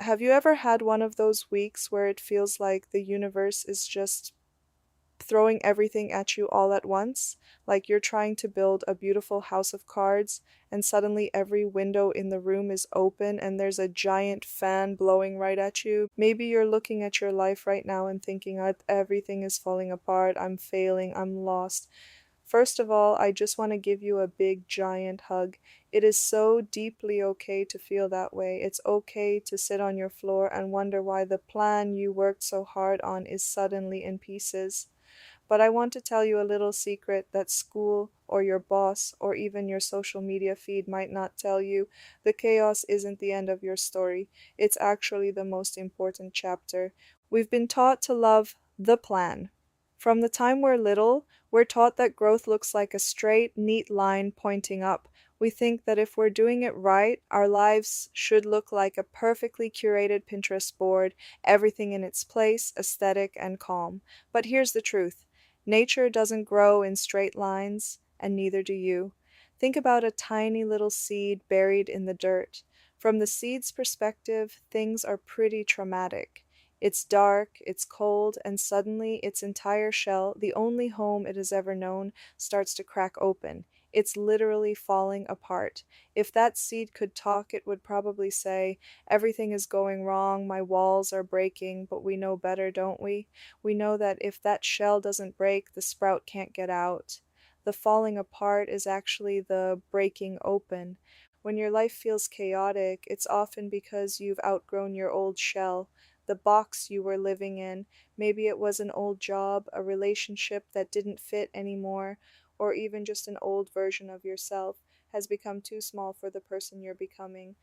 Have you ever had one of those weeks where it feels like the universe is just throwing everything at you all at once? Like you're trying to build a beautiful house of cards, and suddenly every window in the room is open and there's a giant fan blowing right at you. Maybe you're looking at your life right now and thinking, everything is falling apart, I'm failing, I'm lost." First of all, I just want to give you a big giant hug. It is so deeply okay to feel that way. It's okay to sit on your floor and wonder why the plan you worked so hard on is suddenly in pieces. But I want to tell you a little secret that school or your boss or even your social media feed might not tell you. The chaos isn't the end of your story. It's actually the most important chapter. We've been taught to love the plan. From the time we're little, we're taught that growth looks like a straight, neat line pointing up. We think that if we're doing it right, our lives should look like a perfectly curated Pinterest board, everything in its place, aesthetic, and calm. But here's the truth: nature doesn't grow in straight lines, and neither do you. Think about a tiny little seed buried in the dirt. From the seed's perspective, things are pretty traumatic. It's dark, it's cold, and suddenly its entire shell, the only home it has ever known, starts to crack open. It's literally falling apart. If that seed could talk, it would probably say, "Everything is going wrong, my walls are breaking," but we know better, don't we? We know that if that shell doesn't break, the sprout can't get out. The falling apart is actually the breaking open. When your life feels chaotic, it's often because you've outgrown your old shell, the box you were living in. Maybe it was an old job, a relationship that didn't fit anymore, or even just an old version of yourself has become too small for the person you're becoming.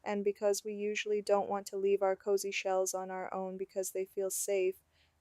And because we usually don't want to leave our cozy shells on our own because they feel safe,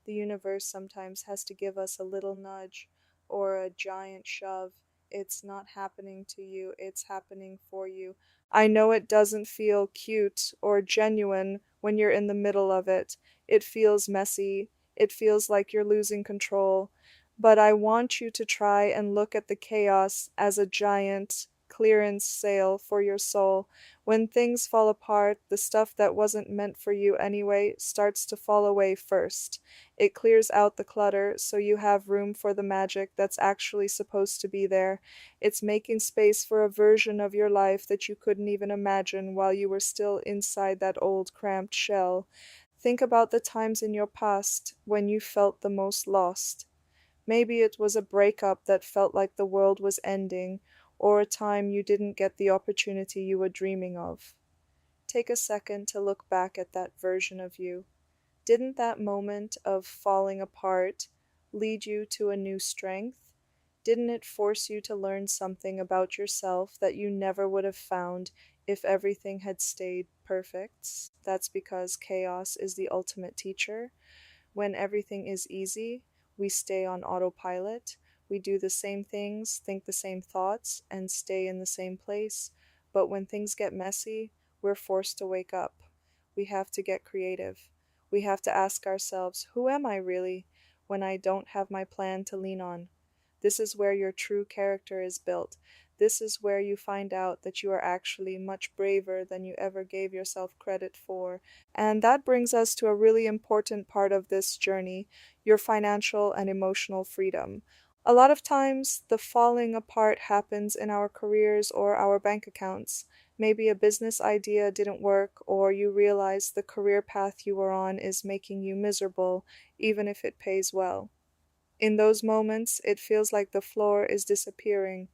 the universe sometimes has to give us a little nudge or a giant shove. It's not happening to you, it's happening for you. I know it doesn't feel cute or genuine when you're in the middle of it. It feels messy. It feels like you're losing control. But I want you to try and look at the chaos as a giant clearance sale for your soul. When things fall apart, the stuff that wasn't meant for you anyway starts to fall away first. It clears out the clutter so you have room for the magic that's actually supposed to be there. It's making space for a version of your life that you couldn't even imagine while you were still inside that old cramped shell. Think about the times in your past when you felt the most lost. Maybe it was a breakup that felt like the world was ending, or a time you didn't get the opportunity you were dreaming of. Take a second to look back at that version of you. Didn't that moment of falling apart lead you to a new strength? Didn't it force you to learn something about yourself that you never would have found if everything had stayed perfect? That's because chaos is the ultimate teacher. When everything is easy, we stay on autopilot. We do the same things, think the same thoughts, and stay in the same place. But when things get messy, we're forced to wake up. We have to get creative. We have to ask ourselves, who am I really when I don't have my plan to lean on? This is where your true character is built. This is where you find out that you are actually much braver than you ever gave yourself credit for. And that brings us to a really important part of this journey: your financial and emotional freedom. A lot of times, the falling apart happens in our careers or our bank accounts. Maybe a business idea didn't work, or you realize the career path you were on is making you miserable, even if it pays well. In those moments, it feels like the floor is disappearing,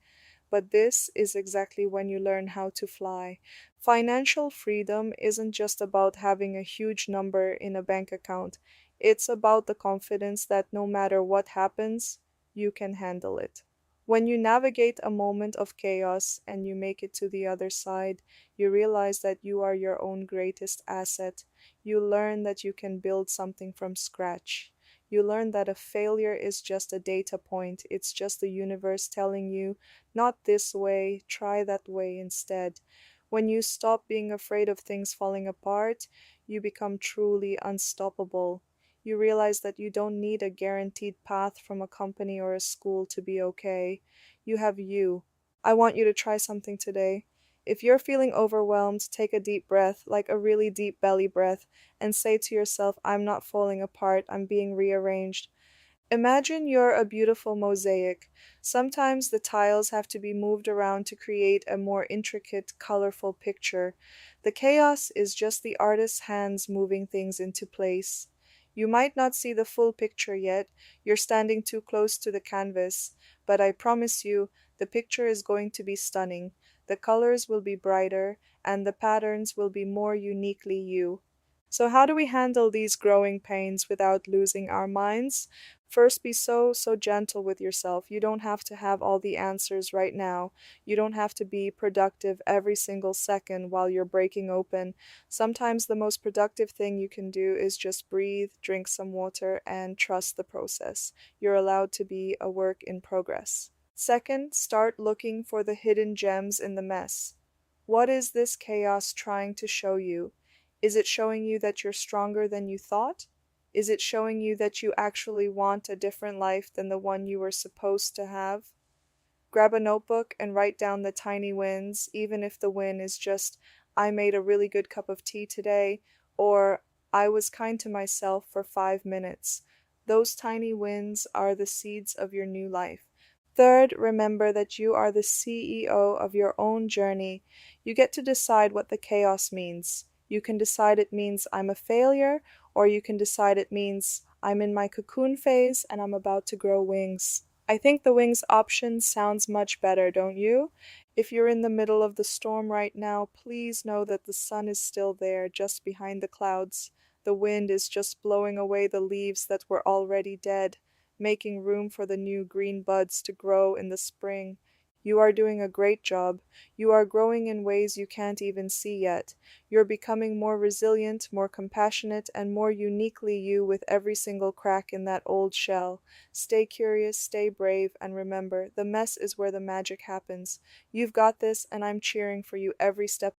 but this is exactly when you learn how to fly. Financial freedom isn't just about having a huge number in a bank account, it's about the confidence that no matter what happens, you can handle it. When you navigate a moment of chaos and you make it to the other side, you realize that you are your own greatest asset. You learn that you can build something from scratch. You learn that a failure is just a data point. It's just the universe telling you, not this way, try that way instead. When you stop being afraid of things falling apart, you become truly unstoppable. You realize that you don't need a guaranteed path from a company or a school to be okay. You have you. I want you to try something today. If you're feeling overwhelmed, take a deep breath, like a really deep belly breath, and say to yourself, I'm not falling apart, I'm being rearranged. Imagine you're a beautiful mosaic. Sometimes the tiles have to be moved around to create a more intricate, colorful picture. The chaos is just the artist's hands moving things into place. You might not see the full picture yet, you're standing too close to the canvas, but I promise you, the picture is going to be stunning. The colors will be brighter, and the patterns will be more uniquely you. So, how do we handle these growing pains without losing our minds? First, be so gentle with yourself. You don't have to have all the answers right now. You don't have to be productive every single second while you're breaking open. Sometimes the most productive thing you can do is just breathe, drink some water, and trust the process. You're allowed to be a work in progress. Second, start looking for the hidden gems in the mess. What is this chaos trying to show you? Is it showing you that you're stronger than you thought? Is it showing you that you actually want a different life than the one you were supposed to have? Grab a notebook and write down the tiny wins, even if the win is just, I made a really good cup of tea today, or I was kind to myself for 5 minutes. Those tiny wins are the seeds of your new life. Third, remember that you are the CEO of your own journey. You get to decide what the chaos means. You can decide it means I'm a failure, or you can decide it means I'm in my cocoon phase and I'm about to grow wings. I think the wings option sounds much better, don't you? If you're in the middle of the storm right now, please know that the sun is still there, just behind the clouds. The wind is just blowing away the leaves that were already dead, making room for the new green buds to grow in the spring. You are doing a great job. You are growing in ways you can't even see yet. You're becoming more resilient, more compassionate, and more uniquely you with every single crack in that old shell. Stay curious, stay brave, and remember, the mess is where the magic happens. You've got this, and I'm cheering for you every step